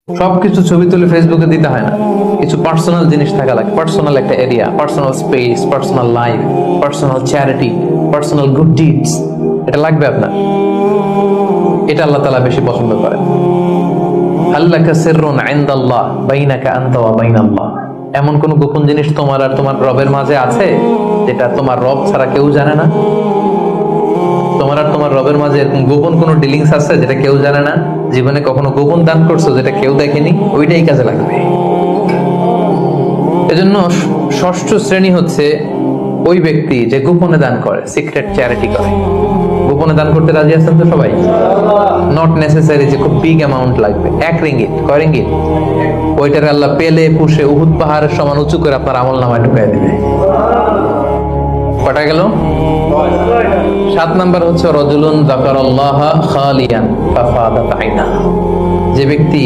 সবকিছু ছবি তুলে ফেসবুকে দিতে হয় না, কিছু পার্সোনাল জিনিস থাকা লাগে, পার্সোনাল একটা area, personal space, personal life, personal charity, personal good deeds, এটা লাগবে আপনার। এটা আল্লাহ তাআলা বেশি পছন্দ করেন। আল্লাকা সিররুন ইনদাল্লাহ বাইনাকা আনতা ওয়া বাইনাল্লাহ, এমন কোন গোপন জিনিস তোমার আর তোমার রবের মাঝে আছে যেটা তোমার রব ছাড়া কেউ জানে না? তোমার আর তোমার রবের মাঝে এরকম গোপন কোন ডিলিংস আছে যেটা কেউ জানে না? জীবনে কখনো গোপন দান করছো যেটা কেউ দেখেনি? ওইটাই কাজে লাগবে। এজন্য ষষ্ঠ শ্রেণী হচ্ছে ওই ব্যক্তি যে গোপনে দান করে, সিক্রেট চ্যারিটি করে। গোপনে দান করতে রাজি আছেন তো সবাই? নট নেসেসারি যে খুব বিগ অ্যামাউন্ট লাগবে, 1 রিঙ্গিত, কয় রিঙ্গিত, ওইটার আল্লাহ পেলে পুষে উহুদ পাহাড়ের সমান উঁচু করে আপনার আমল নামায় ঢুকাই দিবে। কটা গেল? 7 নাম্বার হচ্ছে রাজুলুন যাকারাল্লাহ খালিয়ান ফাফাদাত আইনা, যে ব্যক্তি